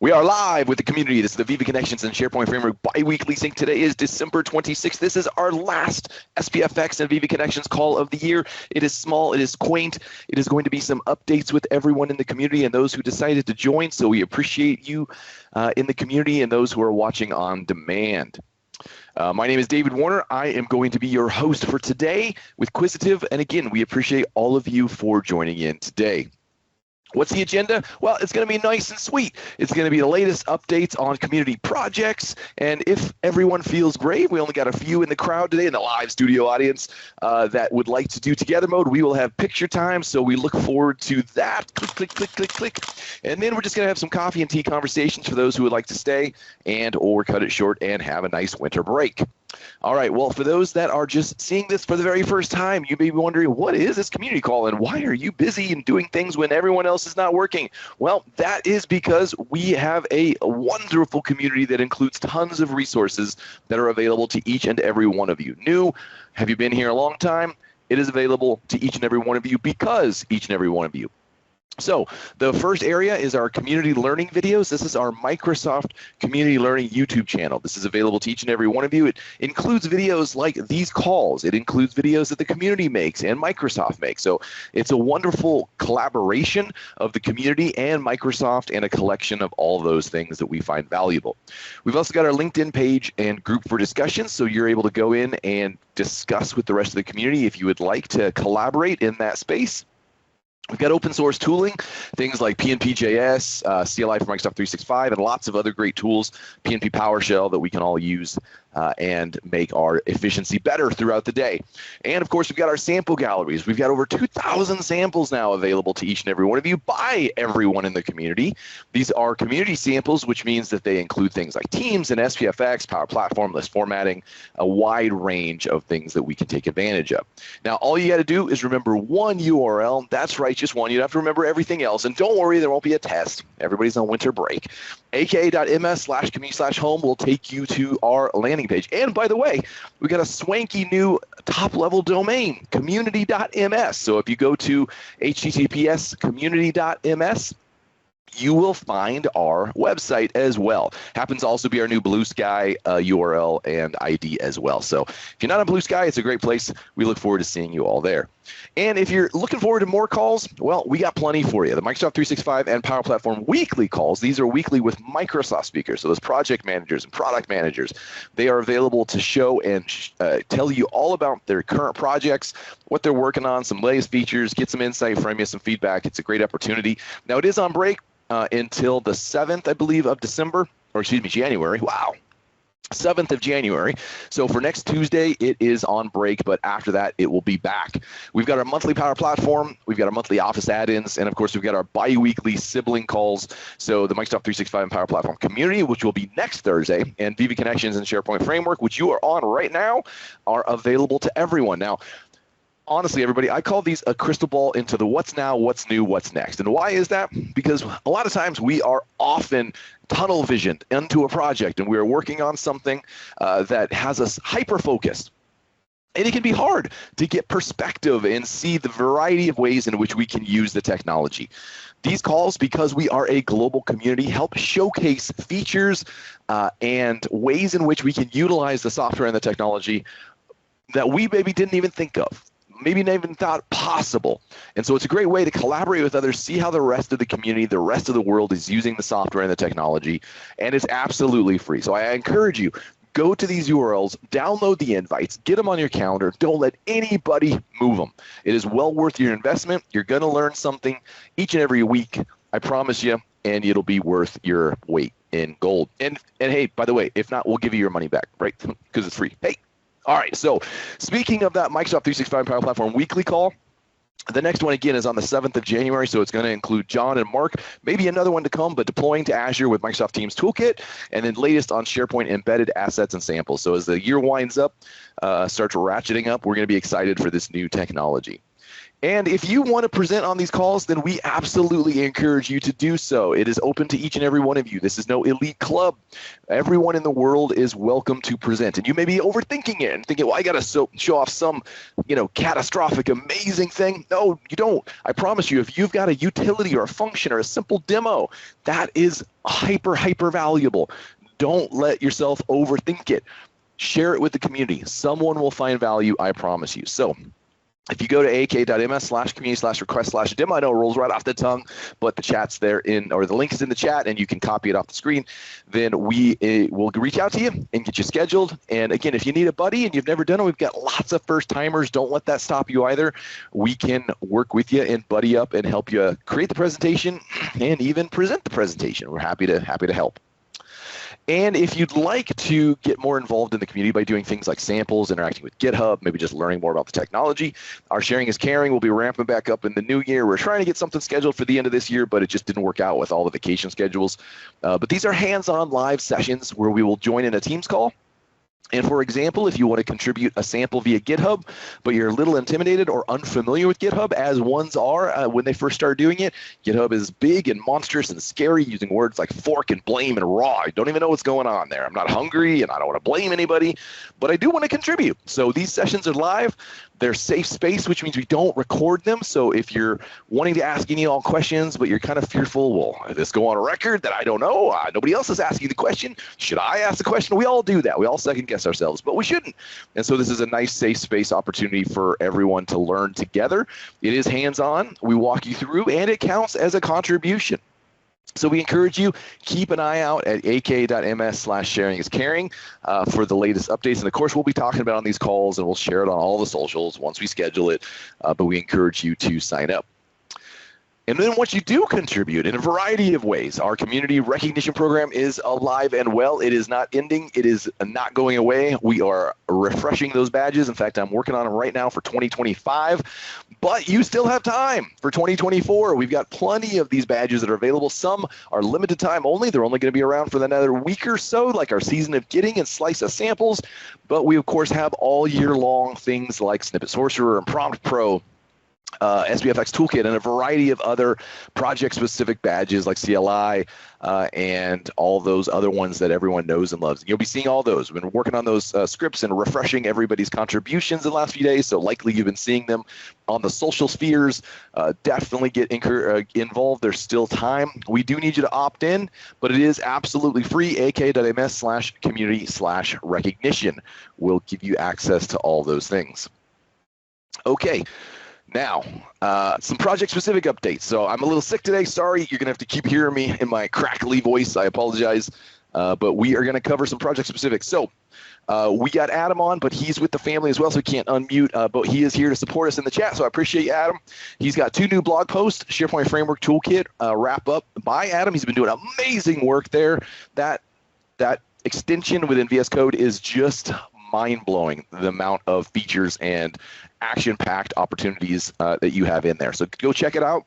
We are live with the community. This is the Viva Connections and SharePoint Framework bi-weekly sync. Today is December 26th. This is our last SPFX and Viva Connections call of the year. It is small, it is quaint. It is going to be some updates with everyone in the community and those who decided to join. So we appreciate you in the community and those who are watching on demand. My name is David Warner. I am going to be your host for today with Quizzitive. And again, we appreciate all of you for joining in today. What's the agenda? Well, it's going to be nice and sweet. It's going to be the latest updates on community projects. And if everyone feels brave, we only got a few in the crowd today in the live studio audience that would like to do together mode. We will have picture time, so we look forward to that. Click, click, click, click, click. And then we're just going to have some coffee and tea conversations for those who would like to stay and or cut it short and have a nice winter break. All right, well, for those that are just seeing this for the very first time, you may be wondering, what is this community call and why are you busy and doing things when everyone else is not working? Well, that is because we have a wonderful community that includes tons of resources that are available to each and every one of you. New, have you been here a long time? It is available to each and every one of you because each and every one of you. So the first area is our community learning videos. This is our Microsoft Community Learning YouTube channel. This is available to each and every one of you. It includes videos like these calls. It includes videos that the community makes and Microsoft makes. So it's a wonderful collaboration of the community and Microsoft and a collection of all of those things that we find valuable. We've also got our LinkedIn page and group for discussions, so you're able to go in and discuss with the rest of the community if you would like to collaborate in that space. We've got open source tooling, things like PNP.js, CLI for Microsoft 365, and lots of other great tools, PNP PowerShell that we can all use and make our efficiency better throughout the day. And of course, we've got our sample galleries. We've got over 2,000 samples now available to each and every one of you by everyone in the community. These are community samples, which means that they include things like Teams and SPFX, Power Platform, list formatting, a wide range of things that we can take advantage of. Now, all you got to do is remember one URL. That's right, just one. You don't have to remember everything else. And don't worry, there won't be a test. Everybody's on winter break. aka.ms/community/home will take you to our landing page. And by the way, we got a swanky new top-level domain, community.ms. So if you go to https://community.ms, you will find our website as well. Happens to also be our new Blue Sky URL and ID as well. So if you're not on Blue Sky, it's a great place. We look forward to seeing you all there. And if you're looking forward to more calls, well, we got plenty for you. The Microsoft 365 and Power Platform weekly calls, these are weekly with Microsoft speakers. So those project managers and product managers, they are available to show and tell you all about their current projects, what they're working on, some latest features, get some insight from you, some feedback. It's a great opportunity. Now, it is on break until the 7th, I believe, of December, or excuse me, January. Wow. 7th of January. So for next Tuesday, it is on break, but after that, it will be back. We've got our monthly Power Platform, we've got our monthly Office add-ins, and of course, we've got our bi-weekly sibling calls. So the Microsoft 365 and Power Platform Community, which will be next Thursday, and Viva Connections and SharePoint Framework, which you are on right now, are available to everyone. Now, honestly, everybody, I call these a crystal ball into the what's now, what's new, what's next. And why is that? Because a lot of times we are often tunnel visioned into a project and we are working on something that has us hyper-focused. And it can be hard to get perspective and see the variety of ways in which we can use the technology. These calls, because we are a global community, help showcase features and ways in which we can utilize the software and the technology that we maybe didn't even think of. Maybe not even thought possible. And so it's a great way to collaborate with others, see how the rest of the community, the rest of the world is using the software and the technology, and it's absolutely free. So I encourage you, go to these URLs, download the invites, get them on your calendar. Don't let anybody move them. It is well worth your investment. You're going to learn something each and every week, I promise you, and it'll be worth your weight in gold. And hey, by the way, if not, we'll give you your money back, right? Because it's free. Hey. All right, so speaking of that Microsoft 365 Power Platform weekly call, the next one, again, is on the 7th of January, so it's going to include John and Mark, maybe another one to come, but deploying to Azure with Microsoft Teams Toolkit, and then latest on SharePoint embedded assets and samples. So as the year winds up, starts ratcheting up, we're going to be excited for this new technology. And if you want to present on these calls, then we absolutely encourage you to do so. It is open to each and every one of you. This is no elite club. Everyone in the world is welcome to present. And you may be overthinking it and thinking, well, I got to show off some, catastrophic, amazing thing. No, you don't. I promise you, if you've got a utility or a function or a simple demo, that is hyper valuable. Don't let yourself overthink it. Share it with the community. Someone will find value, I promise you. So if you go to ak.ms/community/request/demo, I know it rolls right off the tongue, but the chat's there or the link is in the chat and you can copy it off the screen, then we will reach out to you and get you scheduled. And again, if you need a buddy and you've never done it, we've got lots of first timers. Don't let that stop you either. We can work with you and buddy up and help you create the presentation and even present the presentation. We're happy to help. And if you'd like to get more involved in the community by doing things like samples, interacting with GitHub, maybe just learning more about the technology, our Sharing is Caring will be ramping back up in the new year. We're trying to get something scheduled for the end of this year, but it just didn't work out with all the vacation schedules. But these are hands-on live sessions where we will join in a Teams call. And for example, if you want to contribute a sample via GitHub, but you're a little intimidated or unfamiliar with GitHub, as ones are when they first start doing it, GitHub is big and monstrous and scary, using words like fork and blame and raw. I don't even know what's going on there. I'm not hungry and I don't want to blame anybody, but I do want to contribute. So these sessions are live. They're safe space, which means we don't record them. So if you're wanting to ask any all questions, but you're kind of fearful, well, did this go on a record that I don't know? Nobody else is asking the question. Should I ask the question? We all do that. We all second guess ourselves, but we shouldn't. And so this is a nice safe space opportunity for everyone to learn together. It is hands-on. We walk you through, and it counts as a contribution. So we encourage you, keep an eye out at ak.ms/sharingiscaring for the latest updates. And of course, we'll be talking about on these calls and we'll share it on all the socials once we schedule it. But we encourage you to sign up. And then once you do contribute in a variety of ways, our community recognition program is alive and well. It is not ending. It is not going away. We are refreshing those badges. In fact, I'm working on them right now for 2025, but you still have time for 2024. We've got plenty of these badges that are available. Some are limited time only. They're only going to be around for another week or so, like our season of getting and slice of samples. But we, of course, have all year long things like Snippet Sorcerer and Prompt Pro, SPFX Toolkit, and a variety of other project-specific badges like CLI and all those other ones that everyone knows and loves. You'll be seeing all those. We've been working on those scripts and refreshing everybody's contributions in the last few days, so likely you've been seeing them on the social spheres. Definitely get involved. There's still time. We do need you to opt in, but it is absolutely free. ak.ms/community/recognition will give you access to all those things. Okay. Now, some project-specific updates. So I'm a little sick today. Sorry, you're going to have to keep hearing me in my crackly voice. I apologize. But we are going to cover some project-specific. So we got Adam on, but he's with the family as well, so he can't unmute. But he is here to support us in the chat, so I appreciate you, Adam. He's got 2 new blog posts, SharePoint Framework Toolkit wrap up by Adam. He's been doing amazing work there. That extension within VS Code is just mind-blowing, the amount of features and action-packed opportunities that you have in there. So go check it out.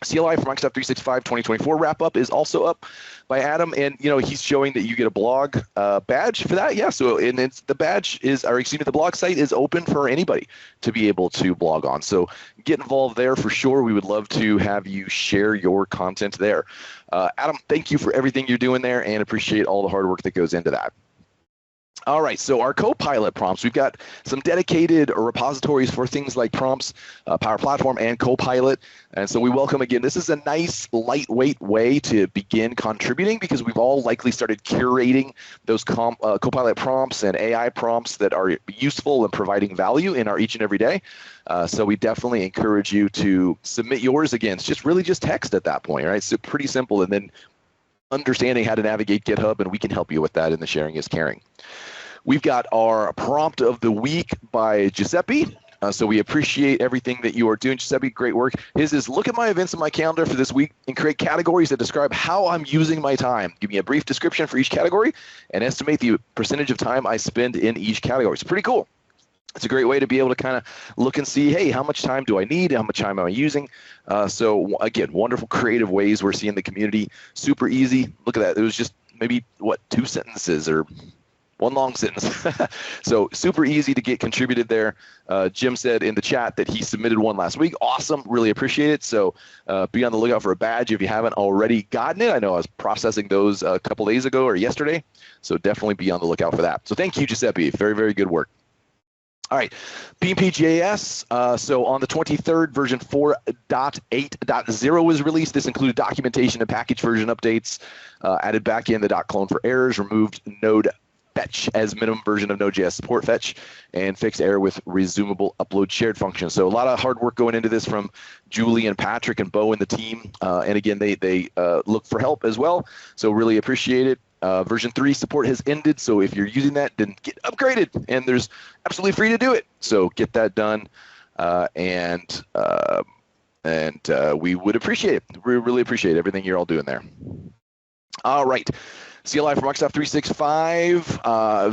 CLI for Microsoft 365 2024 wrap-up is also up by Adam, and he's showing that you get a blog badge for that. Yeah, so and it's the badge is, or excuse me, the blog site is open for anybody to be able to blog on. So get involved there for sure. We would love to have you share your content there. Adam, thank you for everything you're doing there, and appreciate all the hard work that goes into that. All right, so our Copilot prompts, we've got some dedicated repositories for things like prompts, Power Platform, and Copilot. And so we welcome, again, this is a nice, lightweight way to begin contributing, because we've all likely started curating those Copilot prompts and AI prompts that are useful and providing value in our each and every day. So we definitely encourage you to submit yours. Again, it's really just text at that point, right? So pretty simple, and then understanding how to navigate GitHub, and we can help you with that in the Sharing is Caring. We've got our prompt of the week by Giuseppe. So we appreciate everything that you are doing, Giuseppe. Great work. His is, look at my events in my calendar for this week and create categories that describe how I'm using my time. Give me a brief description for each category and estimate the percentage of time I spend in each category. It's pretty cool. It's a great way to be able to kind of look and see, hey, how much time do I need? How much time am I using? So again, wonderful creative ways we're seeing the community. Super easy. Look at that. It was just maybe, 2 sentences or One long sentence. So super easy to get contributed there. Jim said in the chat that he submitted one last week. Awesome. Really appreciate it. So be on the lookout for a badge if you haven't already gotten it. I know I was processing those a couple days ago or yesterday. So definitely be on the lookout for that. So thank you, Giuseppe. Very, very good work. All right, BMP.js. So on the 23rd, version 4.8.0 was released. This included documentation and package version updates, added back in the .clone for errors, removed node fetch as minimum version of Node.js support fetch, and fixed error with resumable upload shared function. So a lot of hard work going into this from Julie and Patrick and Bo and the team. And again, they look for help as well. So really appreciate it. Version 3 support has ended, so if you're using that, then get upgraded, and there's absolutely free to do it. So get that done, and we would appreciate it. We really appreciate everything you're all doing there. All right, CLI for Microsoft 365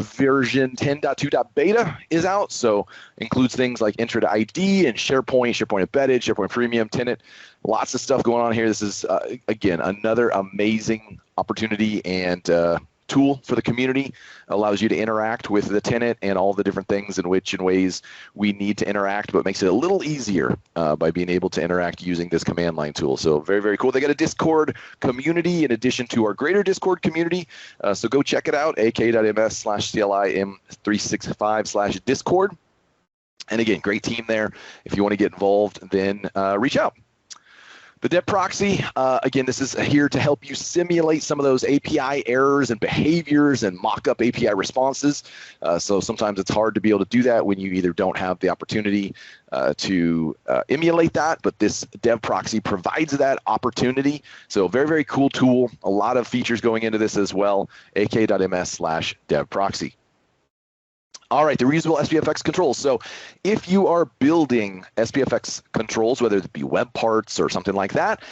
version 10.2.beta is out, so includes things like Intro to ID and SharePoint, SharePoint Embedded, SharePoint Premium, Tenant. Lots of stuff going on here. This is, again, another amazing opportunity and tool for the community. Allows you to interact with the tenant and all the different things in ways we need to interact, but makes it a little easier by being able to interact using this command line tool. So very, very cool. They got a Discord community in addition to our greater Discord community. So go check it out, ak.ms/CLIM365/Discord. And again, great team there. If you want to get involved, then reach out. The dev proxy, again, this is here to help you simulate some of those API errors and behaviors and mock up API responses. So sometimes it's hard to be able to do that when you either don't have the opportunity to emulate that, but this dev proxy provides that opportunity. So very, very cool tool. A lot of features going into this as well, ak.ms/dev proxy. All right, the reusable SPFX controls. So if you are building SPFX controls, whether it be web parts or something like that,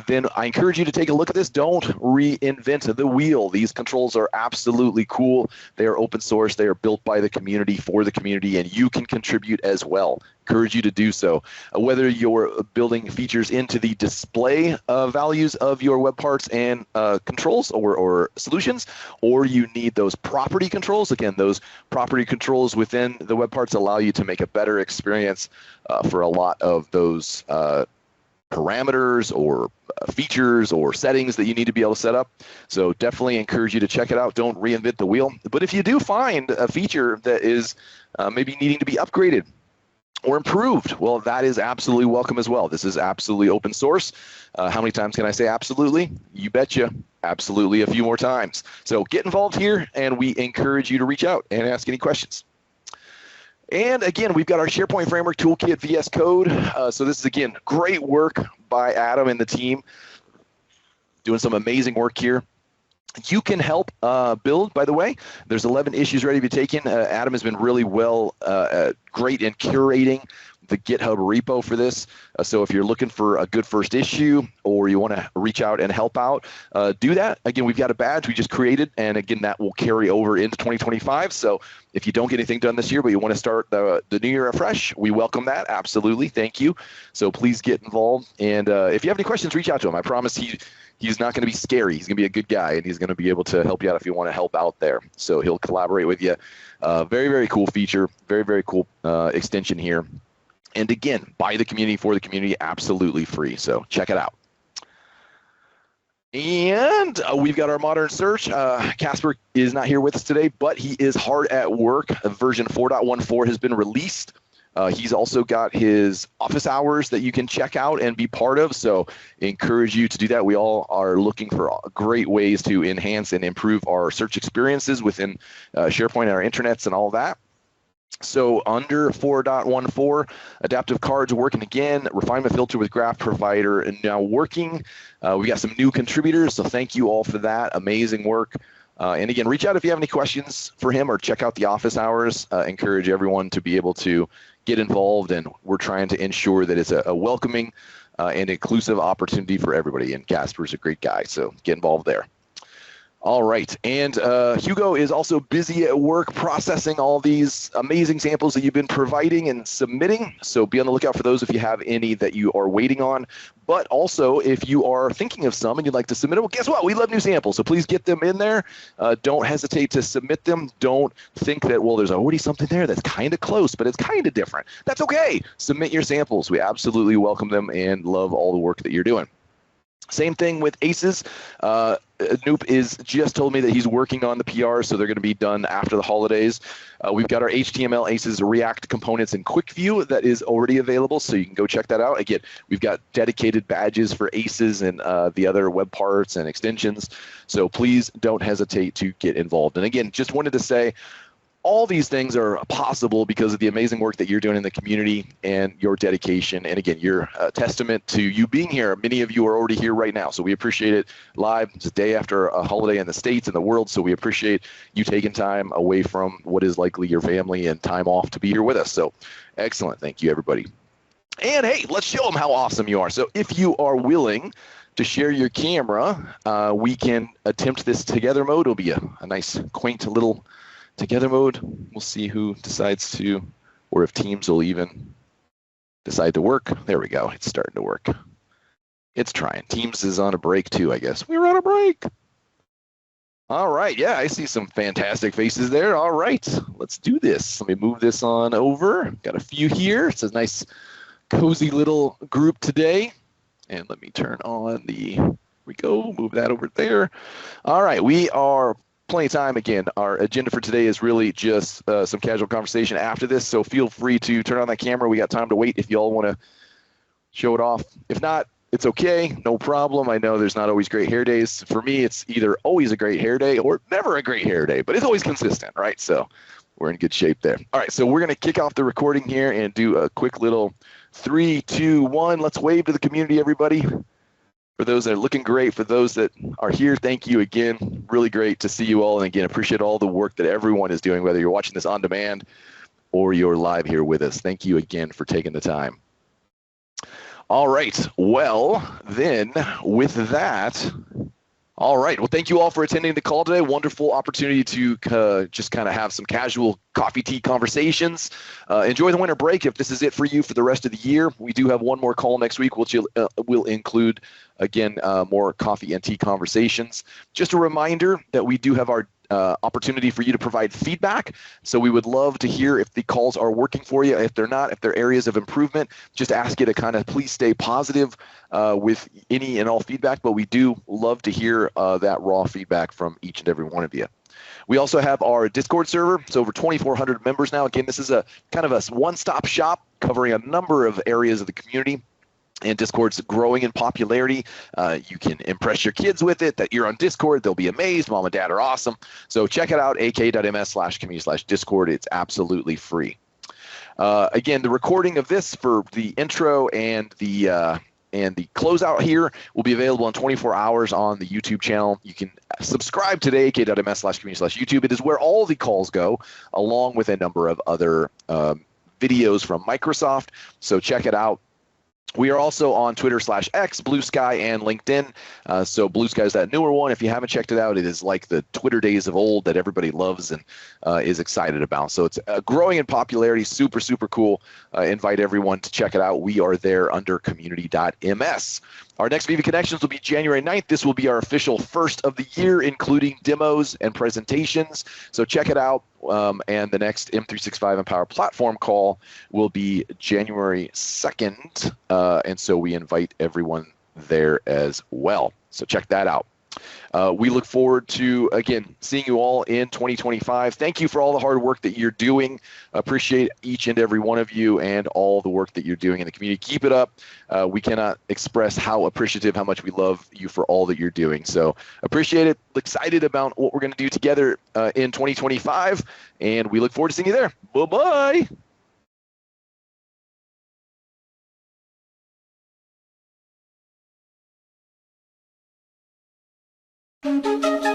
then I encourage you to take a look at this. Don't reinvent the wheel. These controls are absolutely cool. They are open source. They are built by the community for the community, and you can contribute as well. Encourage you to do so. Whether you're building features into the display values of your web parts and controls or solutions, or you need those property controls. Again, those property controls within the web parts allow you to make a better experience for a lot of those parameters or features or settings that you need to be able to set up. So definitely encourage you to check it out. Don't reinvent the wheel. But if you do find a feature that is maybe needing to be upgraded or improved, well, that is absolutely welcome as well. This is absolutely open source. How many times can I say absolutely? You betcha. Absolutely a few more times. So get involved here, and we encourage you to reach out and ask any questions. And again, we've got our SharePoint Framework Toolkit VS Code. So this is, again, great work by Adam and the team, doing some amazing work here. You can help build, by the way. There's 11 issues ready to be taken. Adam has been really great in curating the GitHub repo for this. So if you're looking for a good first issue or you want to reach out and help out, do that. Again, we've got a badge we just created, and again, that will carry over into 2025. So if you don't get anything done this year, but you want to start the new year afresh, we welcome that. Absolutely. Thank you. So please get involved. And if you have any questions, reach out to him. I promise he's not going to be scary. He's going to be a good guy, and he's going to be able to help you out if you want to help out there. So he'll collaborate with you. Very, very cool feature. Very, very cool extension here. And again, by the community, for the community, absolutely free. So check it out. And we've got our modern search. Casper is not here with us today, but he is hard at work. Version 4.14 has been released. He's also got his office hours that you can check out and be part of. So encourage you to do that. We all are looking for great ways to enhance and improve our search experiences within SharePoint and our intranets and all that. So under 4.14, adaptive cards working again, refinement filter with graph provider and now working. We got some new contributors, so thank you all for that. Amazing work. And again, reach out if you have any questions for him or check out the office hours. Encourage everyone to be able to get involved, and we're trying to ensure that it's a welcoming and inclusive opportunity for everybody. And Casper's a great guy, so get involved there. All right, and Hugo is also busy at work processing all these amazing samples that you've been providing and submitting. So be on the lookout for those if you have any that you are waiting on. But also, if you are thinking of some and you'd like to submit them, well, guess what? We love new samples, so please get them in there. Don't hesitate to submit them. Don't think that, well, there's already something there that's kind of close, but it's kind of different. That's okay. Submit your samples. We absolutely welcome them and love all the work that you're doing. Same thing with ACEs. Noop is just told me that he's working on the PR, so they're going to be done after the holidays. We've got our HTML ACEs React components in Quick View that is already available, so you can go check that out. Again, we've got dedicated badges for ACEs and the other web parts and extensions, so please don't hesitate to get involved. And again, just wanted to say, all these things are possible because of the amazing work that you're doing in the community and your dedication. And again, you're a testament to you being here. Many of you are already here right now, so we appreciate it. Live, it's a day after a holiday in the States and the world, so we appreciate you taking time away from what is likely your family and time off to be here with us. So excellent. Thank you, everybody. And hey, let's show them how awesome you are. So if you are willing to share your camera, we can attempt this together mode. It'll be a nice, quaint little together mode. We'll see who decides to, or if Teams will even decide to work. There we go. It's starting to work. It's trying. Teams is on a break too, I guess. We're on a break. All right. Yeah, I see some fantastic faces there. All right. Let's do this. Let me move this on over. Got a few here. It's a nice, cozy little group today. And let me turn on the, here we go. Move that over there. All right. We are plenty of time. Again, our agenda for today is really just some casual conversation after this, so feel free to turn on that camera. We got time to wait if y'all want to show it off. If not, it's okay, no problem. I know there's not always great hair days. For me, it's either always a great hair day or never a great hair day, but it's always consistent, right? So we're in good shape there. All right, so we're going to kick off the recording here and do a quick little 3, 2, 1. Let's wave to the community, everybody. For those that are looking great, for those that are here, thank you again. Really great to see you all. And again, appreciate all the work that everyone is doing, whether you're watching this on demand or you're live here with us. Thank you again for taking the time. All right, well, then with that, all right, well, thank you all for attending the call today. Wonderful opportunity to just kind of have some casual coffee, tea conversations. Enjoy the winter break if this is it for you for the rest of the year. We do have one more call next week, which will include, again, more coffee and tea conversations. Just a reminder that we do have our opportunity for you to provide feedback. So we would love to hear if the calls are working for you. If they're not, if there are areas of improvement, just ask you to kind of please stay positive with any and all feedback. But we do love to hear that raw feedback from each and every one of you. We also have our Discord server. It's over 2,400 members now. Again, this is a kind of a one-stop shop covering a number of areas of the community. And Discord's growing in popularity. You can impress your kids with it, that you're on Discord. They'll be amazed. Mom and dad are awesome. So check it out, ak.ms/community/discord. It's absolutely free. Again, the recording of this for the intro and the closeout here will be available in 24 hours on the YouTube channel. You can subscribe today, ak.ms/community/YouTube. It is where all the calls go, along with a number of other videos from Microsoft. So check it out. We are also on Twitter/X, Blue Sky, and LinkedIn. So Blue Sky is that newer one. If you haven't checked it out, it is like the Twitter days of old that everybody loves and is excited about. So it's growing in popularity, super, super cool. Invite everyone to check it out. We are there under community.ms. Our next Viva Connections will be January 9th. This will be our official first of the year, including demos and presentations. So check it out. And the next M365 Empower Platform call will be January 2nd. And so we invite everyone there as well. So check that out. We look forward to, again, seeing you all in 2025. Thank you for all the hard work that you're doing. Appreciate each and every one of you and all the work that you're doing in the community. Keep it up. We cannot express how appreciative, how much we love you for all that you're doing. So appreciate it. Excited about what we're going to do together in 2025. And we look forward to seeing you there. Bye-bye. Thank you.